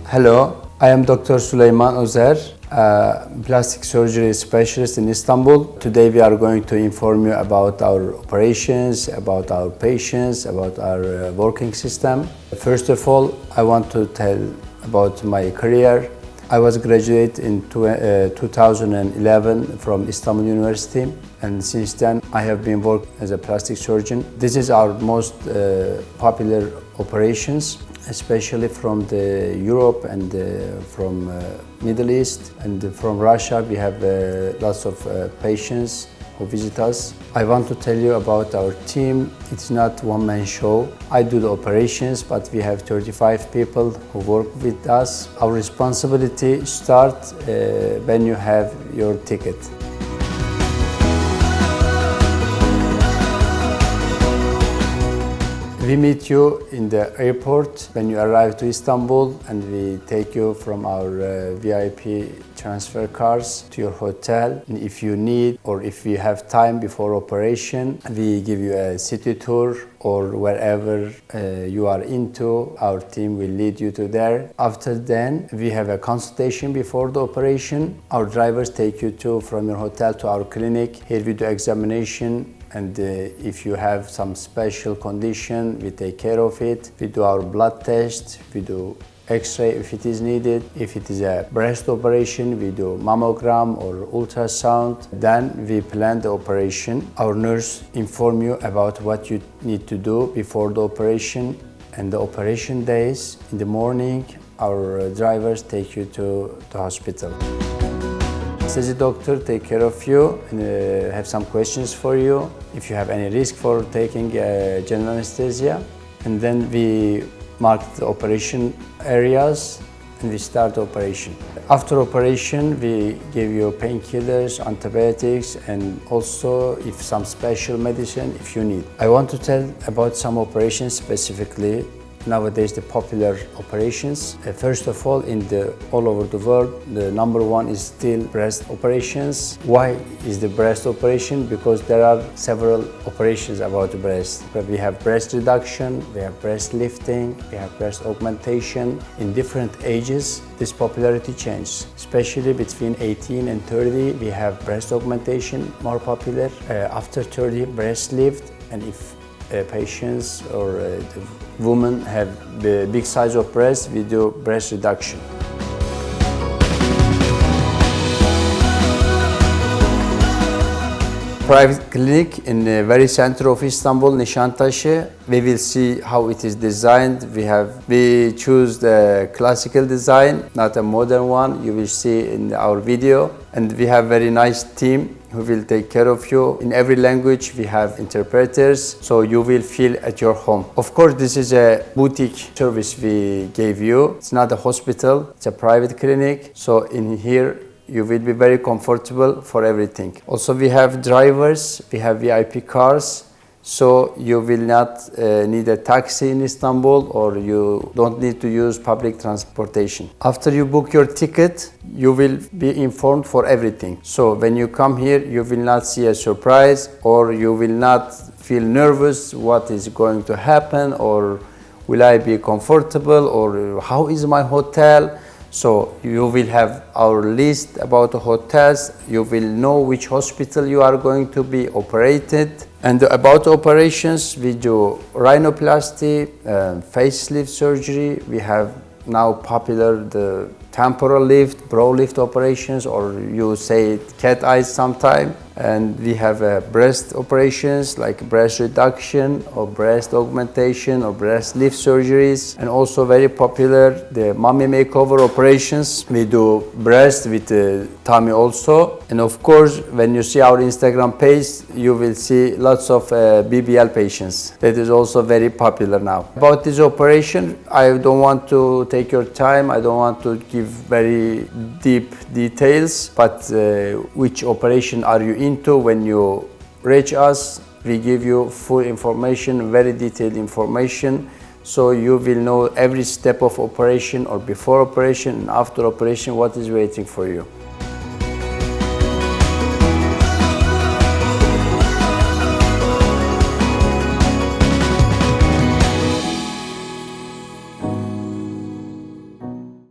Hello, I am Dr. Süleyman Özer, a plastic surgery specialist in Istanbul. Today we are going to inform you about our operations, about our patients, about our working system. First of all, I want to tell about my career. I was graduate in 2011 from Istanbul University, and since then I have been working as a plastic surgeon. This is our most popular operations, especially from the Europe and from Middle East and from Russia. We have lots of patients who visit us. I want to tell you about our team. It's not one-man show. I do the operations, but we have 35 people who work with us. Our responsibility starts when you have your ticket. We meet you in the airport when you arrive to Istanbul, and we take you from our VIP transfer cars to your hotel. And if you need or if we have time before operation, we give you a city tour, or wherever you are into, our team will lead you to there. After then, we have a consultation before the operation. Our drivers take you from your hotel to our clinic. Here we do examination. And if you have some special condition, we take care of it. We do our blood test, we do X-ray if it is needed. If it is a breast operation, we do mammogram or ultrasound. Then we plan the operation. Our nurse inform you about what you need to do before the operation. And the operation days, in the morning, our drivers take you to the hospital. Anesthesia doctor take care of you and have some questions for you if you have any risk for taking general anesthesia. And then we mark the operation areas and we start the operation. After operation, we give you painkillers, antibiotics, and also if some special medicine if you need. I want to tell about some operations specifically. Nowadays, the popular operations. First of all, all over the world, the number one is still breast operations. Why is the breast operation? Because there are several operations about the breast. We have breast reduction, we have breast lifting, we have breast augmentation. In different ages, this popularity changes. Especially between 18 and 30, we have breast augmentation more popular. After 30, breast lift, and if patients or the women have the big size of breast, we do breast reduction. Private clinic in the very center of Istanbul, Nişantaşı. We will see how it is designed. We choose the classical design, not a modern one. You will see in our video. And we have very nice team who will take care of you. In every language we have interpreters, so you will feel at your home. Of course, this is a boutique service we gave you. It's not a hospital, it's a private clinic. So in here, you will be very comfortable for everything. Also, we have drivers, we have VIP cars, so you will not need a taxi in Istanbul, or you don't need to use public transportation. After you book your ticket, you will be informed for everything. So when you come here, you will not see a surprise, or you will not feel nervous what is going to happen, or will I be comfortable, or how is my hotel? So you will have our list about the hotels. You will know which hospital you are going to be operated. And about operations, we do rhinoplasty, facelift surgery. We have now popular the temporal lift, brow lift operations, or you say cat eyes sometime. And we have breast operations like breast reduction or breast augmentation or breast lift surgeries. And also very popular, the mommy makeover operations. We do breast with tummy also. And of course, when you see our Instagram page, you will see lots of BBL patients. That is also very popular now. About this operation, I don't want to take your time. I don't want to give very deep details, but which operation are you into? When you reach us, we give you full information, very detailed information so you will know every step of operation, or before operation and after operation, what is waiting for you.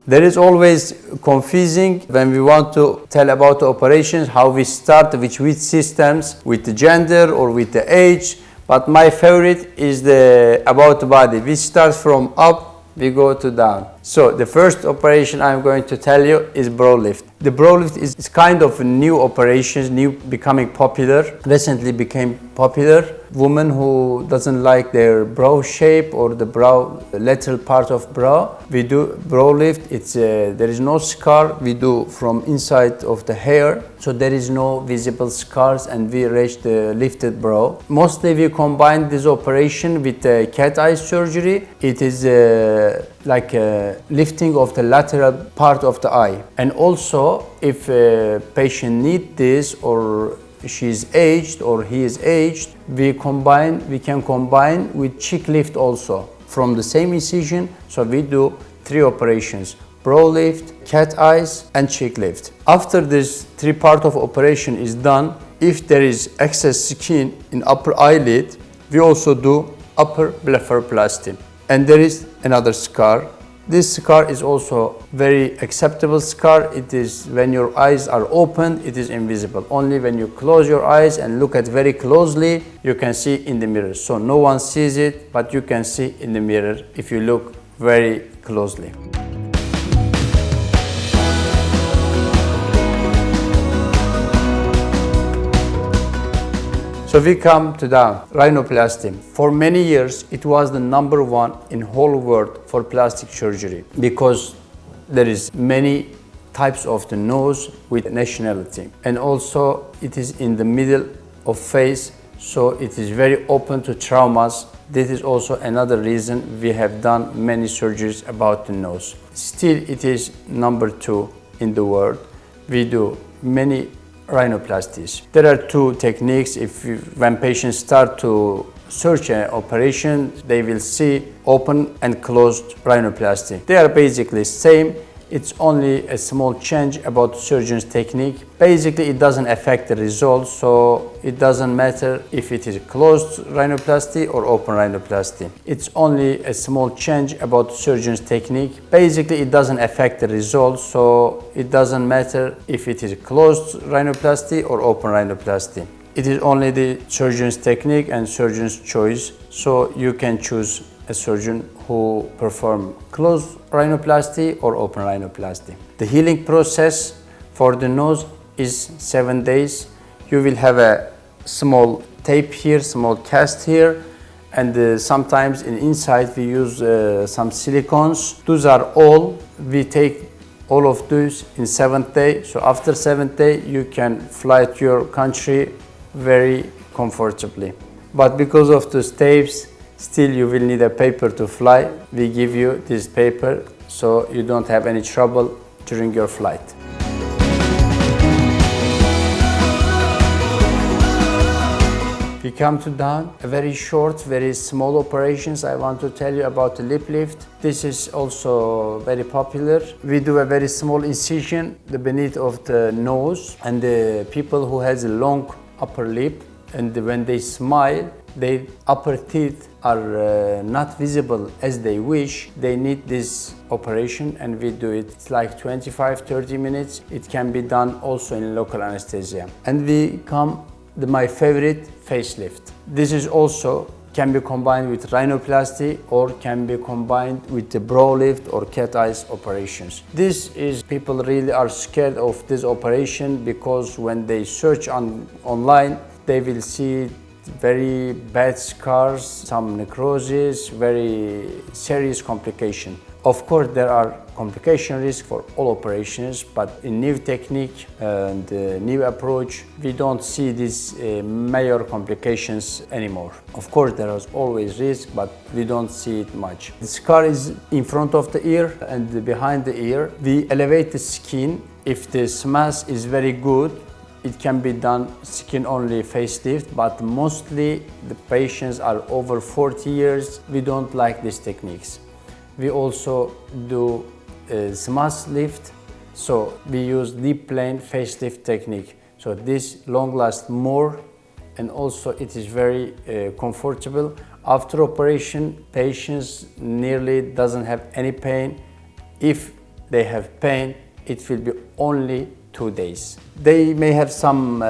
There is always confusing when we want to tell about the operations, how we start, which systems, with the gender or with the age. But my favorite is the about the body. We start from up, we go to down. So the first operation I'm going to tell you is brow lift. The brow lift is kind of a new operation, becoming popular, recently became popular. Women who doesn't like their brow shape or the brow lateral part of brow, we do brow lift. There is no scar. We do from inside of the hair, so there is no visible scars, and we reach the lifted brow. Mostly we combine this operation with the cat eye surgery. It is like a lifting of the lateral part of the eye, and also if a patient needs this, or she is aged or he is aged, we can combine with cheek lift also from the same incision. So we do 3 operations: brow lift, cat eyes, and cheek lift. After this 3 part of operation is done, if there is excess skin in upper eyelid, we also do upper blepharoplasty. And there is another scar. This scar is also very acceptable scar. It is when your eyes are open, it is invisible. Only when you close your eyes and look at very closely, you can see in the mirror. So no one sees it, but you can see in the mirror if you look very closely. So we come to the rhinoplasty. For many years, it was the #1 in whole world for plastic surgery, because there is many types of the nose with nationality, and also it is in the middle of face, so it is very open to traumas. This is also another reason we have done many surgeries about the nose. Still, it is #2 in the world. We do many rhinoplasties. There are 2 techniques. When patients start to search an operation, they will see open and closed rhinoplasty. They are basically same. It's only a small change about surgeon's technique. Basically, it doesn't affect the results, so it doesn't matter if it is closed rhinoplasty or open rhinoplasty. It's only a small change about surgeon's technique. Basically, it doesn't affect the results, so it doesn't matter if it is closed rhinoplasty or open rhinoplasty. It is only the surgeon's technique and surgeon's choice, so you can choose a surgeon who perform closed rhinoplasty or open rhinoplasty. The healing process for the nose is 7 days. You will have a small tape here, small cast here, and sometimes inside we use some silicones. Those are all. We take all of those in 7th day. So after 7th day, you can fly to your country very comfortably. But because of those tapes, still you will need a paper to fly. We give you this paper so you don't have any trouble during your flight. We come to down, a very short, very small operations. I want to tell you about the lip lift. This is also very popular. We do a very small incision beneath of the nose, and the people who has a long upper lip, and when they smile, their upper teeth are not visible as they wish. They need this operation, and we do it. It's like 25-30 minutes. It can be done also in local anesthesia. And we come to my favorite, facelift. This is also can be combined with rhinoplasty or can be combined with the brow lift or cat eyes operations. This is, people really are scared of this operation because when they search online, they will see very bad scars, some necrosis, very serious complication. Of course, there are complication risk for all operations, but in new technique and new approach, we don't see these major complications anymore. Of course, there is always risk, but we don't see it much. The scar is in front of the ear and behind the ear. We elevate the skin. If the mass is very good, it can be done skin only facelift, but mostly the patients are over 40 years. We don't like these techniques. We also do smash lift, so we use deep plane facelift technique. So this long lasts more, and also it is very comfortable. After operation, patients nearly doesn't have any pain. If they have pain, it will be only 2 days. They may have some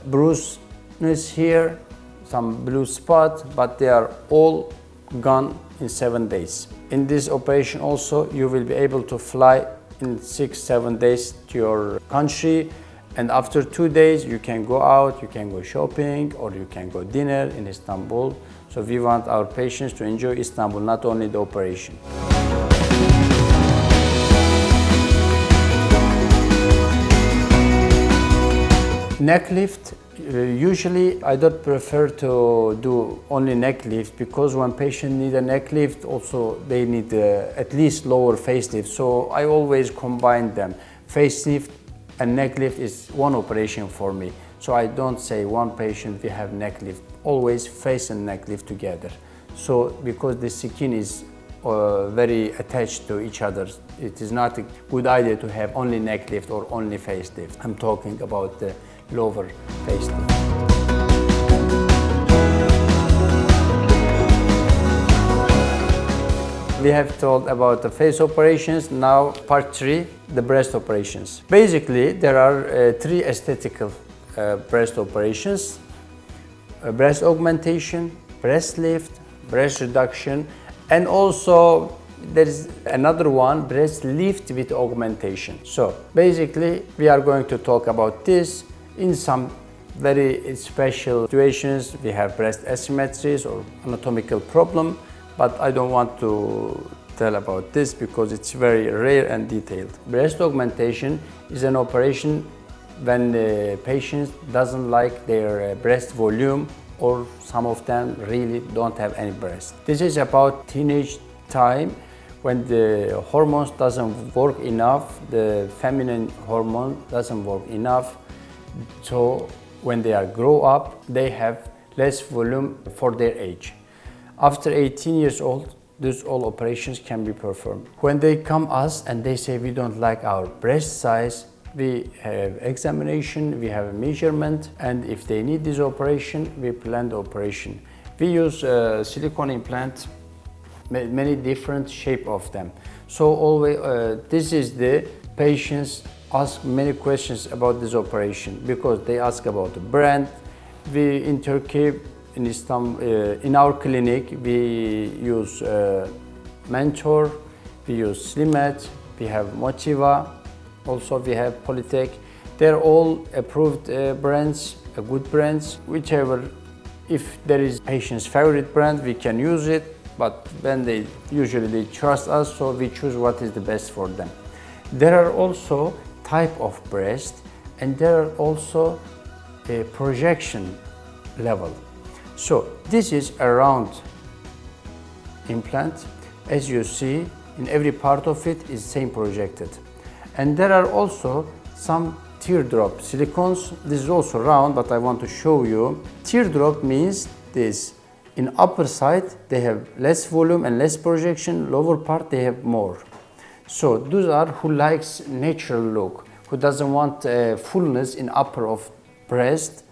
bruises here, some blue spot, but they are all gone in 7 days. In this operation also, you will be able to fly in 6-7 days to your country, and after 2 days you can go out, you can go shopping, or you can go dinner in Istanbul. So we want our patients to enjoy Istanbul, not only the operation. Neck lift, usually I don't prefer to do only neck lift, because when patients need a neck lift, also they need at least lower facelift. So I always combine them. Facelift and neck lift is one operation for me. So I don't say one patient we have neck lift, always face and neck lift together. So because the skin is very attached to each other, it is not a good idea to have only neck lift or only facelift. I'm talking about the lower facelift. We have talked about the face operations. Now part 3, the breast operations. Basically there are 3 aesthetical breast operations: breast augmentation, breast lift, breast reduction, and also there is another one, breast lift with augmentation. So basically we are going to talk about this. In some very special situations, we have breast asymmetries or anatomical problem, but I don't want to tell about this because it's very rare and detailed. Breast augmentation is an operation when the patient doesn't like their breast volume, or some of them really don't have any breast. This is about teenage time, when the hormones doesn't work enough, the feminine hormone doesn't work enough. So when they grow up, they have less volume for their age. After 18 years old, these all operations can be performed. When they come us and they say we don't like our breast size, we have examination, we have a measurement, and if they need this operation, we plan the operation. We use silicone implants, many different shape of them. So always, this is the patients ask many questions about this operation, because they ask about the brand. We in Turkey, in Istanbul, in our clinic, we use Mentor, we use Slimet, we have Motiva, also we have Polytech. They're all approved brands, good brands. Whichever, if there is patient's favorite brand, we can use it, but when they usually trust us, so we choose what is the best for them. There are also type of breast, and there are also a projection level. So this is a round implant. As you see, in every part of it is same projected. And there are also some teardrop silicones. This is also round, but I want to show you. Teardrop means this. In upper side, they have less volume and less projection. Lower part, they have more. So those are who likes natural look, who doesn't want fullness in upper of breast.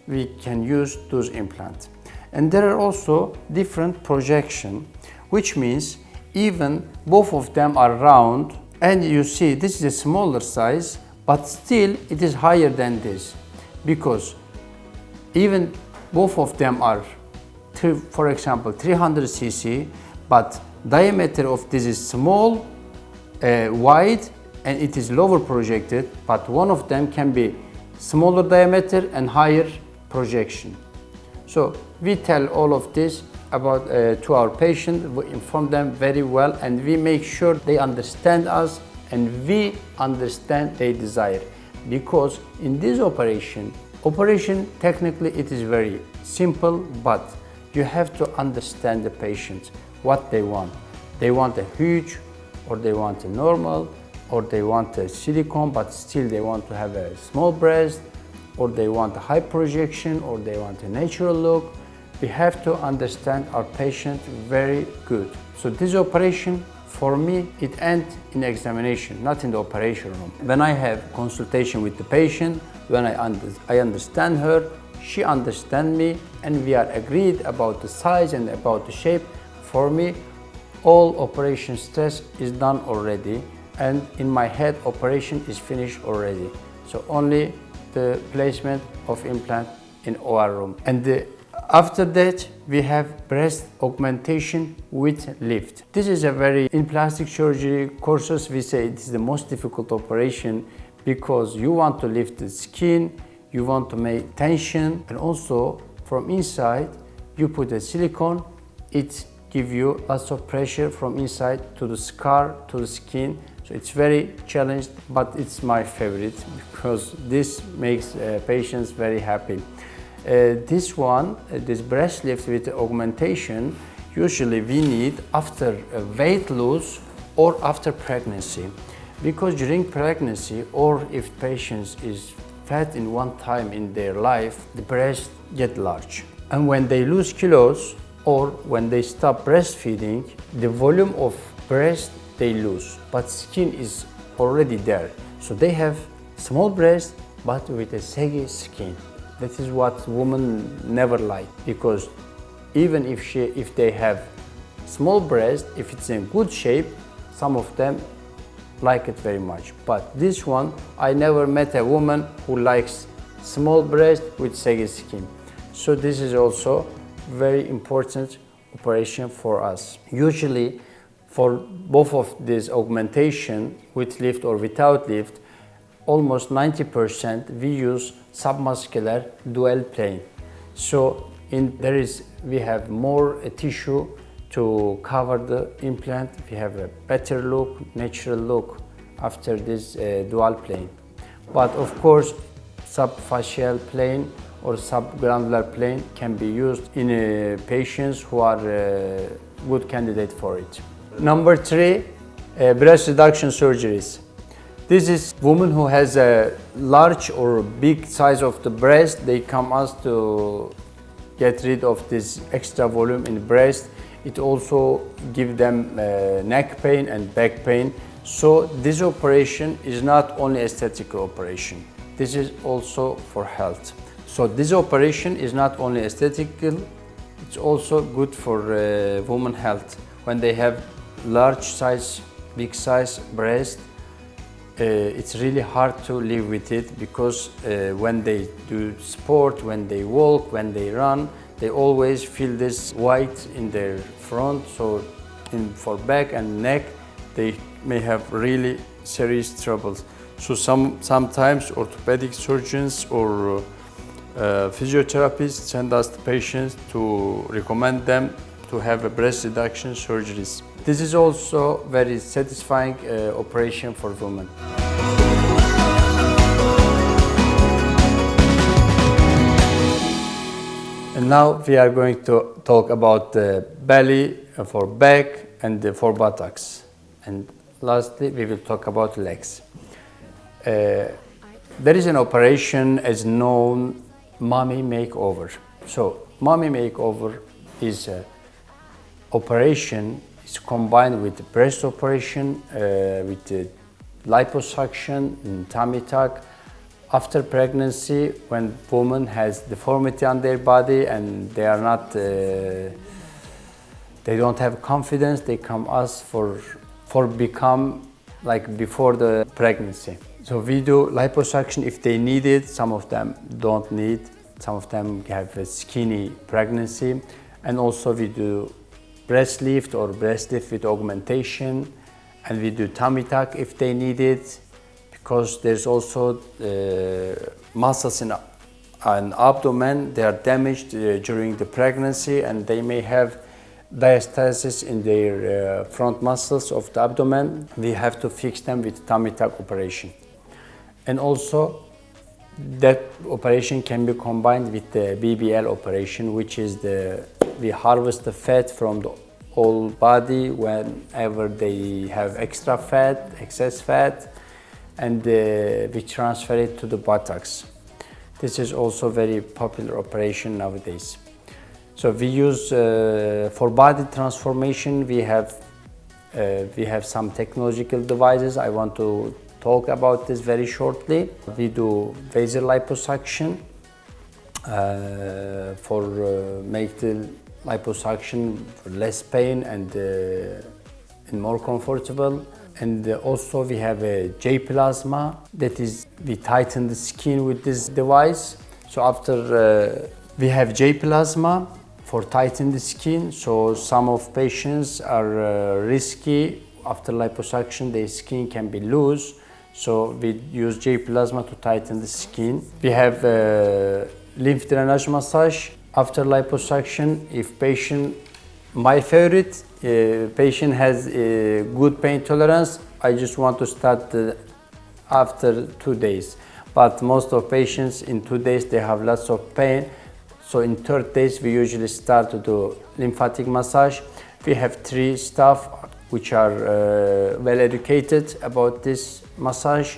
We can use those implants. And there are also different projection, which means even both of them are round, and you see this is a smaller size, but still it is higher than this, because even both of them are, for example, 300 cc, but diameter of this is small, wide, and it is lower projected, but one of them can be smaller diameter and higher projection. So we tell all of this about to our patient, we inform them very well, and we make sure they understand us and we understand their desire. Because in this operation technically it is very simple, but you have to understand the patient, what they want. They want a huge, or they want a normal, or they want a silicone, but still they want to have a small breast, or they want a high projection, or they want a natural look. We have to understand our patient very good. So this operation, for me, it ends in examination, not in the operation room. When I have consultation with the patient, when I understand her, she understands me, and we are agreed about the size and about the shape. For me, all operation stress is done already, and in my head, operation is finished already. So only the placement of implant in OR room. And after that, we have breast augmentation with lift. This is a very, in plastic surgery courses, we say it is the most difficult operation because you want to lift the skin, you want to make tension, and also from inside, you put a silicone, it gives you lots of pressure from inside to the scar, to the skin. So it's very challenging, but it's my favorite because this makes patients very happy. This breast lift with augmentation, usually we need after weight loss or after pregnancy. Because during pregnancy, or if patients is fat in one time in their life, the breast get large. And when they lose kilos or when they stop breastfeeding, the volume of breast they lose, but skin is already there. So they have small breast, but with a saggy skin. That is what women never like, because even if they have small breast, if it's in good shape, some of them like it very much. But this one, I never met a woman who likes small breast with saggy skin. So this is also very important operation for us. Usually, for both of these augmentation, with lift or without lift, almost 90% we use submuscular dual plane. So we have more tissue to cover the implant. We have a better look, natural look after this dual plane. But of course, subfacial plane or subgranular plane can be used in patients who are good candidate for it. Number 3, breast reduction surgeries. This is woman who has a large or big size of the breast. They come us to get rid of this extra volume in the breast. It also gives them neck pain and back pain. So this operation is not only aesthetical operation. This is also for health. So this operation is not only aesthetical, it's also good for women health. When they have large size, big size breast, it's really hard to live with it because when they do sport, when they walk, when they run, they always feel this white in their front. So for back and neck, they may have really serious troubles. So sometimes orthopedic surgeons or physiotherapists send us the patients to recommend them to have a breast reduction surgeries. This is also very satisfying operation for women. And now we are going to talk about the belly for back and for buttocks. And lastly, we will talk about legs. There is an operation as known mommy makeover. So mommy makeover is an operation is combined with breast operation, with the liposuction and tummy tuck. After pregnancy, when woman has deformity on their body and they are not, they don't have confidence, they come us for become like before the pregnancy. So we do liposuction if they need it. Some of them don't need. Some of them have a skinny pregnancy, and also we do breast lift or breast lift with augmentation, and we do tummy tuck if they need it, because there's also muscles in an abdomen. They are damaged during the pregnancy, and they may have diastasis in their front muscles of the abdomen. We have to fix them with tummy tuck operation. And also that operation can be combined with the BBL operation, which is we harvest the fat from the whole body whenever they have extra fat, excess fat, and we transfer it to the buttocks. This is also very popular operation nowadays. So we use for body transformation, we have some technological devices. I want to talk about this very shortly. We do laser liposuction for make the liposuction for less pain and more comfortable. And also we have a J-plasma, that is, we tighten the skin with this device. So after we have J-plasma for tighten the skin. So some of patients are risky after liposuction, their skin can be loose. So we use J-plasma to tighten the skin. We have lymph drainage massage after liposuction. If patient, my favorite, patient has a good pain tolerance, I just want to start after 2 days. But most of patients in 2 days, they have lots of pain. So in 3rd days, we usually start to do lymphatic massage. We have 3 staff which are well educated about this massage.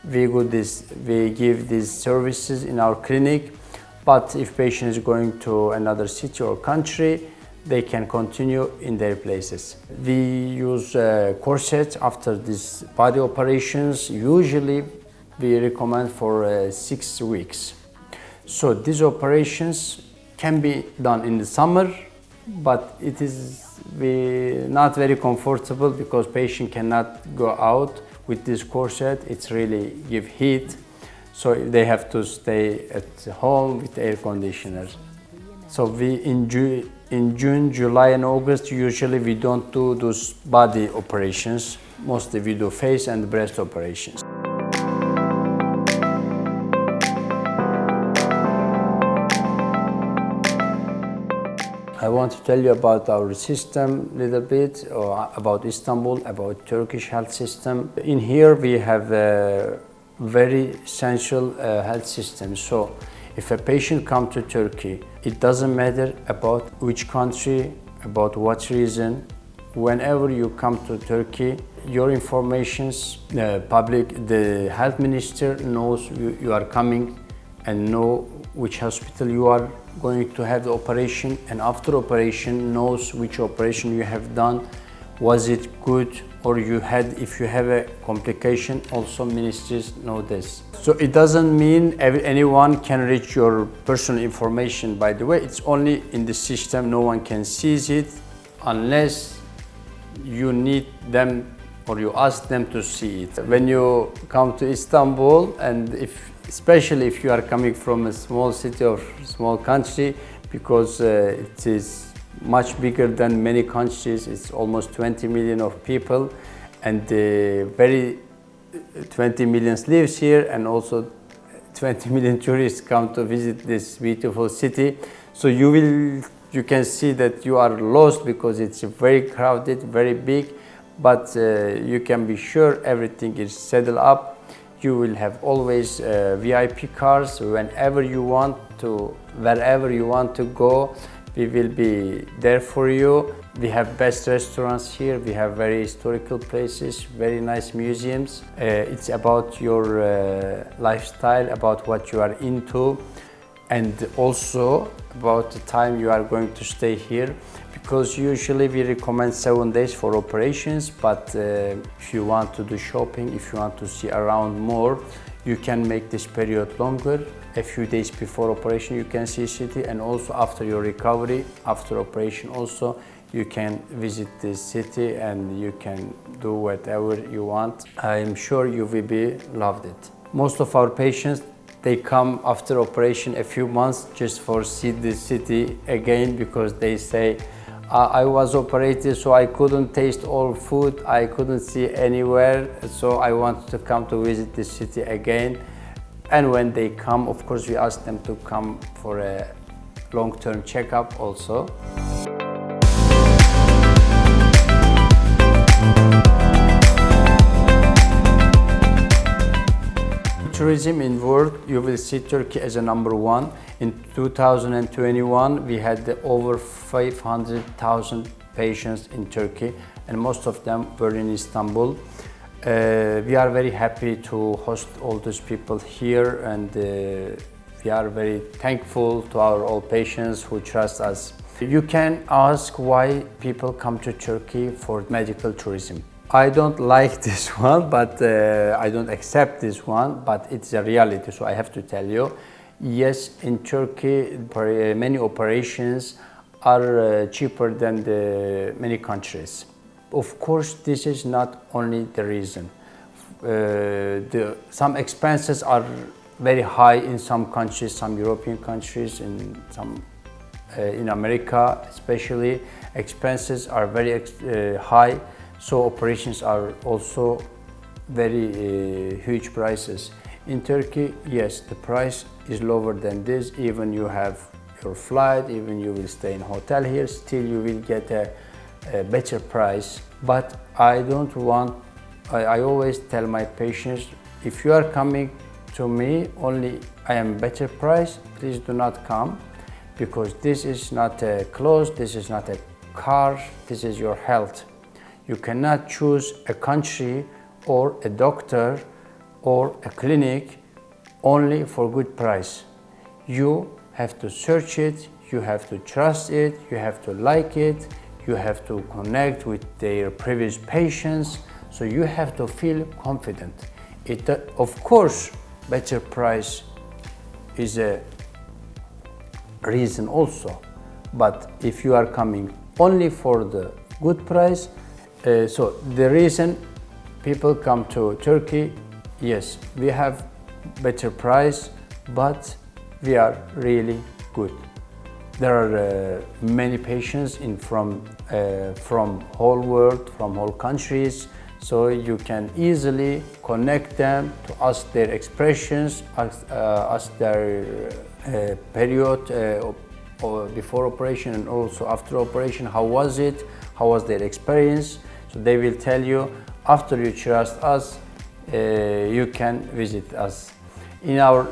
We give these services in our clinic. But if patient is going to another city or country, they can continue in their places. We use corset after these body operations. Usually we recommend for 6 weeks. So these operations can be done in the summer, but it is not very comfortable because patient cannot go out with this corset. It's really give heat. So they have to stay at home with air conditioner. So in June, July and August, usually we don't do those body operations. Mostly we do face and breast operations. I want to tell you about our system a little bit, about Istanbul, about Turkish health system. In here we have a very essential health system. So if a patient comes to Turkey, it doesn't matter about which country, about what reason. Whenever you come to Turkey, your informations, the health minister knows you are coming and know which hospital you are going to have the operation, and after operation knows which operation you have done, was it good, or if you have a complication, also ministries know this. So it doesn't mean anyone can reach your personal information, by the way. It's only in the system, no one can seize it unless you need them or you ask them to see it. When you come to Istanbul, and especially if you are coming from a small city or small country, because it is much bigger than many countries. It's almost 20 million of people, and 20 million lives here, and also 20 million tourists come to visit this beautiful city. So you can see that you are lost because it's very crowded, very big, but you can be sure everything is settled up. You will have always VIP cars whenever you want to, wherever you want to go. We will be there for you. We have best restaurants here. We have very historical places, very nice museums. It's about your lifestyle, about what you are into, and also about the time you are going to stay here. Because usually we recommend 7 days for operations, but if you want to do shopping, if you want to see around more, you can make this period longer. A few days before operation you can see city, and also after your recovery, after operation also, you can visit this city and you can do whatever you want. I'm sure you will be loved it. Most of our patients, they come after operation a few months just for see this city again, because they say, I was operated, so I couldn't taste all food, I couldn't see anywhere, so I want to come to visit this city again. And when they come, of course, we ask them to come for a long-term checkup also. Tourism in world, you will see Turkey as a #1. In 2021, we had over 500,000 patients in Turkey, and most of them were in Istanbul. We are very happy to host all those people here, and we are very thankful to our all patients who trust us. You can ask why people come to Turkey for medical tourism. I don't like this one, but I don't accept this one, but it's a reality, so I have to tell you. Yes, in Turkey, many operations are cheaper than the many countries. Of course, this is not only the reason. Some expenses are very high in some countries, some European countries, in America especially, expenses are very high. So operations are also very huge prices. In Turkey, yes, the price is lower than this. Even you have your flight, even you will stay in hotel here, still you will get a better price. But I don't want, I always tell my patients, if you are coming to me only I am better price, please do not come, because this is not a clothes, this is not a car, this is your health. You cannot choose a country or a doctor or a clinic only for good price. You have to search it, you have to trust it, you have to like it, you have to connect with their previous patients, so you have to feel confident. Of course, better price is a reason also, but if you are coming only for the good price, so the reason people come to Turkey, yes, we have better price, but we are really good. There are many patients from whole world, from whole countries, so you can easily connect them to ask their expressions, ask their period before operation and also after operation. How was it? How was their experience? So they will tell you. After you trust us, you can visit us. In our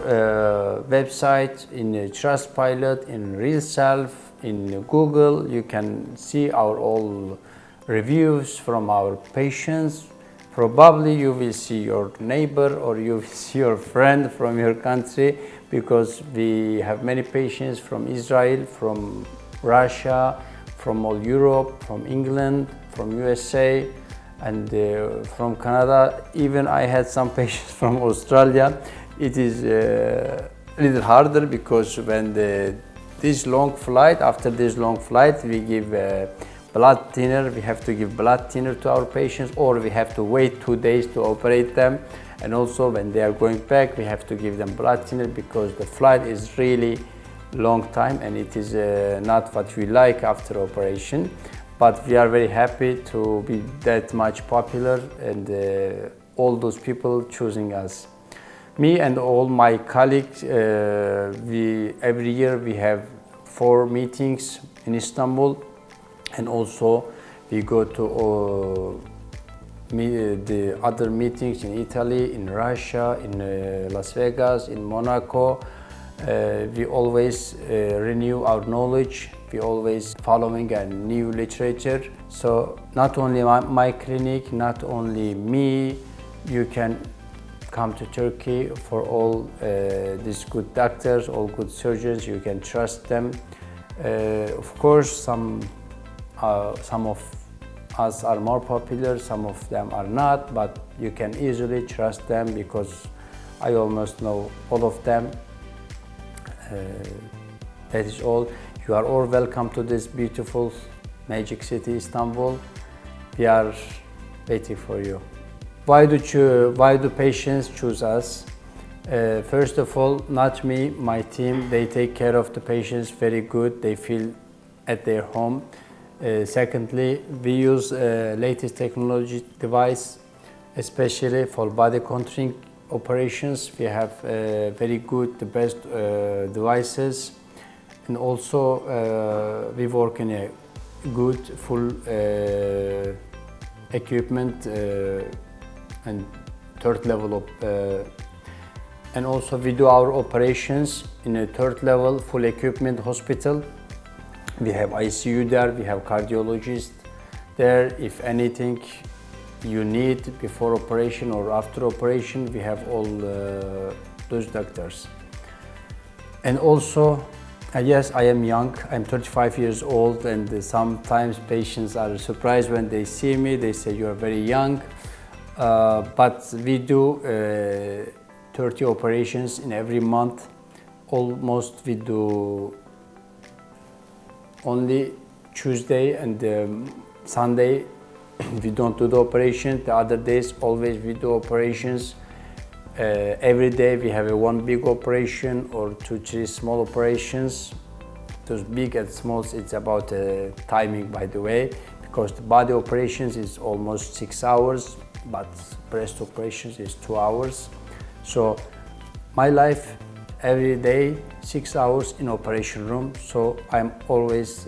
website, in Trustpilot, in RealSelf, in Google, you can see our all reviews from our patients. Probably you will see your neighbor or you will see your friend from your country, because we have many patients from Israel, from Russia, from all Europe, from England, from USA, and from Canada. Even I had some patients from Australia. It is a little harder because when this long flight, after this long flight, we give blood thinner. We have to give blood thinner to our patients, or we have to wait 2 days to operate them. And also when they are going back, we have to give them blood thinner because the flight is really long time and it is not what we like after operation. But we are very happy to be that much popular and all those people choosing us. Me and all my colleagues, every year we have 4 meetings in Istanbul, and also we go to the other meetings in Italy, in Russia, in Las Vegas, in Monaco. We always renew our knowledge. We always following a new literature. So not only my clinic, not only me, you can come to Turkey for all these good doctors, all good surgeons. You can trust them. Of course, some of us are more popular, some of them are not, but you can easily trust them because I almost know all of them. That is all. You are all welcome to this beautiful magic city, Istanbul. We are waiting for you. Why do patients choose us? First of all, not me, my team, they take care of the patients very good. They feel at their home. Secondly, we use latest technology device, especially for body contouring operations. We have very good, the best devices, and also we work in a good full equipment and third level of, and also we do our operations in a third level full equipment hospital. We have ICU there, we have cardiologist there. If anything you need before operation or after operation, we have all those doctors. And also, yes, I am young. I'm 35 years old, and sometimes patients are surprised when they see me. They say, you are very young. But we do 30 operations in every month. Almost we do only Tuesday and Sunday we don't do the operation. The other days always we do operations. Every day we have one big operation or 2-3 small operations. Those big and small, it's about timing, by the way, because the body operations is almost 6 hours, but breast operations is 2 hours. So my life every day 6 hours in operation room, so I'm always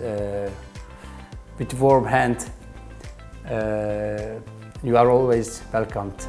with warm hand. You are always welcomed.